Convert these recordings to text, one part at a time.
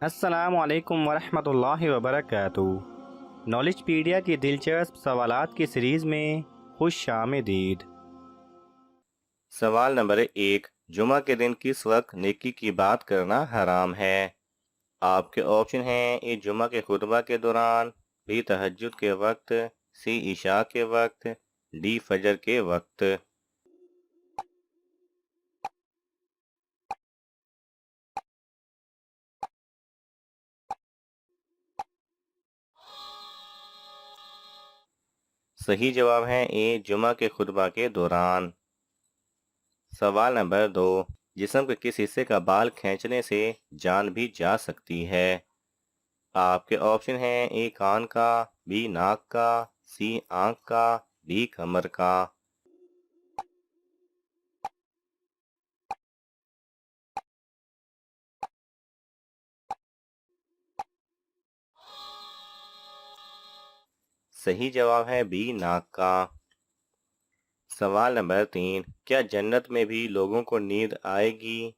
अस्सलामु अलैकुम वरहमतुल्लाहि वबरकातुहू। नॉलेजपीडिया की दिलचस्प सवालात की सीरीज़ में खुश आमदीद। सवाल नंबर 1। जुमा के दिन किस वक्त नेकी की बात करना हराम है? आपके ऑप्शन हैं: ए जुमा के खुतबा के दौरान, बी तहज्जुद के वक्त, सी इशा के वक्त, डी फजर के वक्त। सही जवाब है ए जुमा के खुतबा के दौरान। सवाल नंबर 2। जिस्म के किस हिस्से का बाल खींचने से जान भी जा सकती है? आपके ऑप्शन हैं: ए कान का, बी नाक का, सी आंख का, डी कमर का। सही जवाब है बी नाक का। सवाल नंबर 3। क्या जन्नत में भी लोगों को नींद आएगी?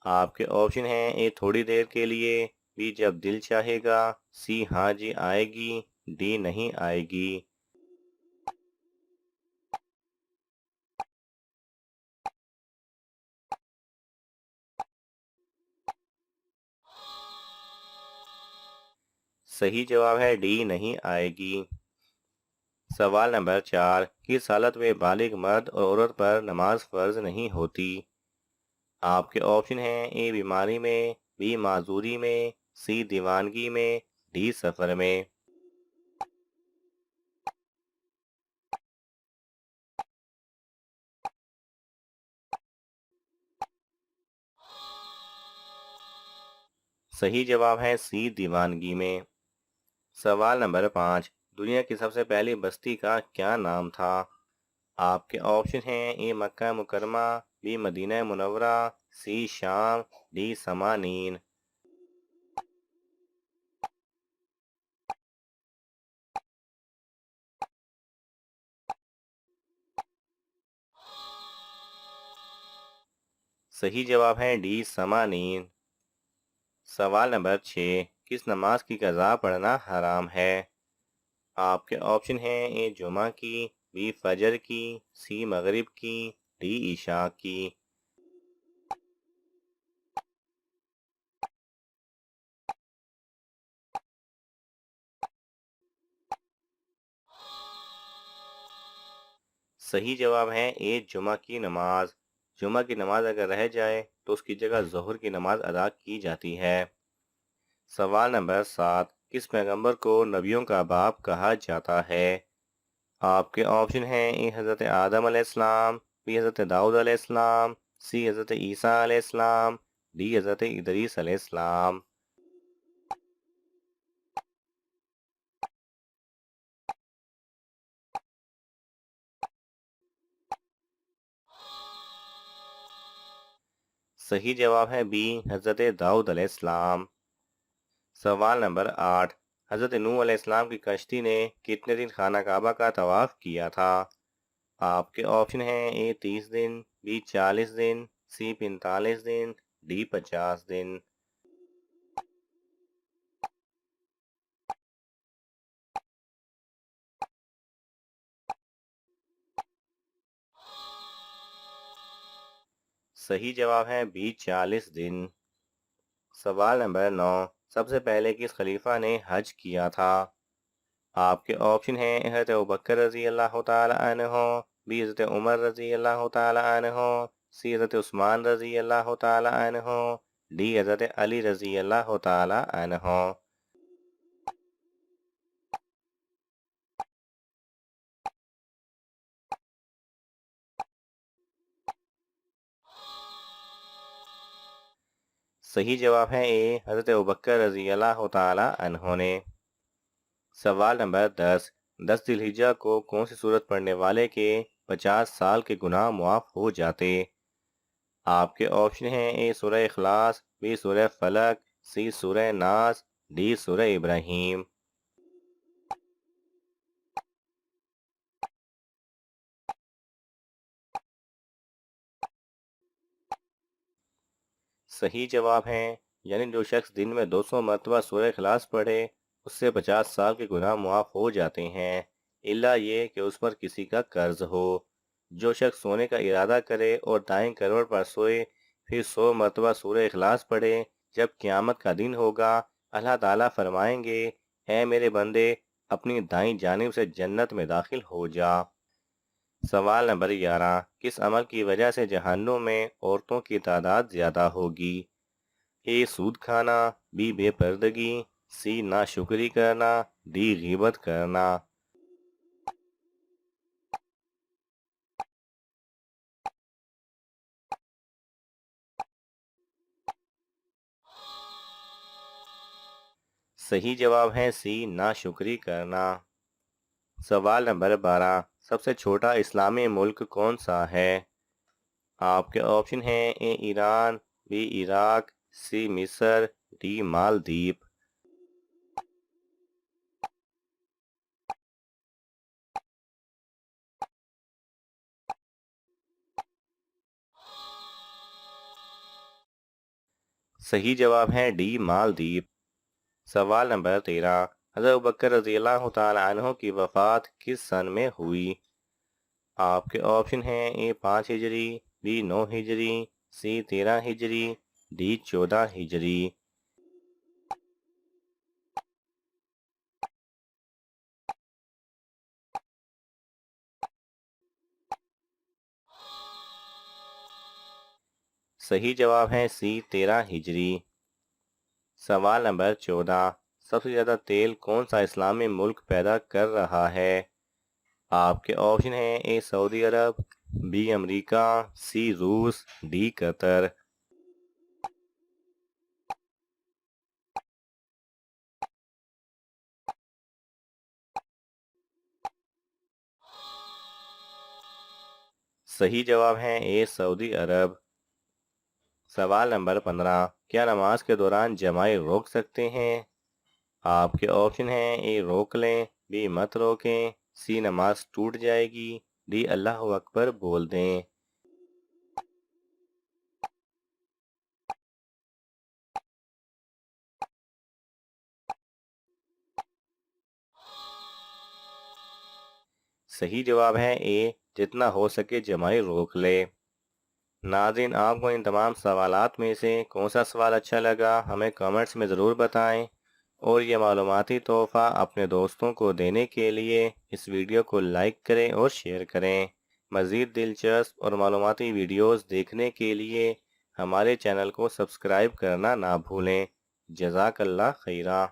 आपके ऑप्शन हैं: ए थोड़ी देर के लिए, बी जब दिल चाहेगा, सी हाँ जी आएगी, डी नहीं आएगी। सही जवाब है डी नहीं आएगी। सवाल नंबर 4। किस हालत में बालिग मर्द और औरत पर नमाज फर्ज नहीं होती? आपके ऑप्शन हैं: ए बीमारी में, बी माजूरी में, सी दीवानगी में, डी सफर में। सही जवाब है सी दीवानगी में। सवाल नंबर 5। दुनिया की सबसे पहली बस्ती का क्या नाम था? आपके ऑप्शन हैं: ए मक्का मुकरमा, बी मदीना मुनव्वरा, सी शाम, डी समानीन। सही जवाब है डी समानीन। सवाल नंबर 6। किस नमाज की कज़ा पढ़ना हराम है? आपके ऑप्शन हैं: ए जुमा की, बी फजर की, सी मगरिब की, डी इशा की। सही जवाब है ए जुमा की नमाज। जुमा की नमाज अगर रह जाए तो उसकी जगह ज़ोहर की नमाज अदा की जाती है। सवाल नंबर 7। किस पैगंबर को नबियों का बाप कहा जाता है? आपके ऑप्शन हैं: ए हज़रत आदम अलैहिस्सलाम, बी हज़रत दाऊद अलैहिस्सलाम, सी हज़रत ईसा अलैहिस्सलाम, डी हज़रत इदरीस अलैहिस्सलाम। सही जवाब है बी हज़रत दाऊद अलैहिस्सलाम। सवाल नंबर 8। हज़रत नूह अलैहिस्सलाम की कश्ती ने कितने दिन खाना काबा का तवाफ किया था? आपके ऑप्शन हैं: ए 30 दिन, बी 40 दिन, सी 45 दिन, डी 50 दिन। सही जवाब है बी 40 दिन। सवाल नंबर 9। सबसे पहले किस खलीफा ने हज किया था? आपके ऑप्शन हैं: हज़रत अबू बकर रजी अल्लाह तआला अन्हो, बी हज़रत उमर रजी अल्लाह तआला अन्हो, सी हज़रत उस्मान रजी अल्लाह तआला अन्हो, डी हज़रत अली रजी अल्लाह तआला अन्हो। सही जवाब है ए हज़रत अबू बकर रजी अल्लाह तआला अन्हो ने। सवाल नंबर 10। 10 जिलहिज्जा को कौन सी सूरत पढ़ने वाले के 50 साल के गुनाह मुआफ हो जाते? आपके ऑप्शन हैं: ए सूरह इखलास, बी सूरह फलक, सी सूरह नास, डी सूरह इब्राहीम। सही जवाब है यानी जो शख्स दिन में 200 मरतबा सूरह इखलास पढ़े उससे 50 साल के गुनाह मुआफ हो जाते हैं, इल्ला ये कि उस पर किसी का कर्ज हो। जो शख्स सोने का इरादा करे और दाएं करवट पर सोए फिर 100 मरतबा सूरह इखलास पढ़े, जब क़यामत का दिन होगा अल्लाह ताला फरमाएंगे, ऐ मेरे बंदे अपनी दाईं जानिब से जन्नत में दाखिल हो जा। सवाल नंबर 11, किस अमल की वजह से जहन्नुम में औरतों की तादाद ज्यादा होगी? ए सूद खाना, बी बेपर्दगी, सी नाशुक्री करना, डी गीबत करना। सही जवाब है सी नाशुक्री करना। सवाल नंबर 12, सबसे छोटा इस्लामी मुल्क कौन सा है? आपके ऑप्शन हैं ए ईरान, बी इराक, सी मिस्र, डी मालदीव। सही जवाब है डी मालदीव। सवाल नंबर 13, हज़रत अबू बकर रज़ियल्लाहु तआला अन्हु की वफ़ात किस सन में हुई? आपके ऑप्शन हैं ए 5 हिजरी, बी 9 हिजरी, सी 13 हिजरी, डी 14 हिजरी। सही जवाब है सी 13 हिजरी। सवाल नंबर 14, सबसे ज़्यादा तेल कौन सा इस्लामी मुल्क पैदा कर रहा है? आपके ऑप्शन हैं ए सऊदी अरब, बी अमेरिका, सी रूस, डी कतर। सही जवाब है ए सऊदी अरब। सवाल नंबर 15, क्या नमाज के दौरान जमाई रोक सकते हैं? आपके ऑप्शन हैं ए रोक लें, बी मत रोकें, सी नमाज टूट जाएगी, डी अल्लाह अकबर बोल दें। सही जवाब है ए जितना हो सके जमाई रोक ले। नाज़रीन, आपको इन तमाम सवालात में से कौन सा सवाल अच्छा लगा हमें कमेंट्स में ज़रूर बताएं, और ये मालूमाती तोहफ़ा अपने दोस्तों को देने के लिए इस वीडियो को लाइक करें और शेयर करें। मज़ीद दिलचस्प और मालूमाती वीडियोज़ देखने के लिए हमारे चैनल को सब्सक्राइब करना ना भूलें। जज़ाकल्लाह खैरा।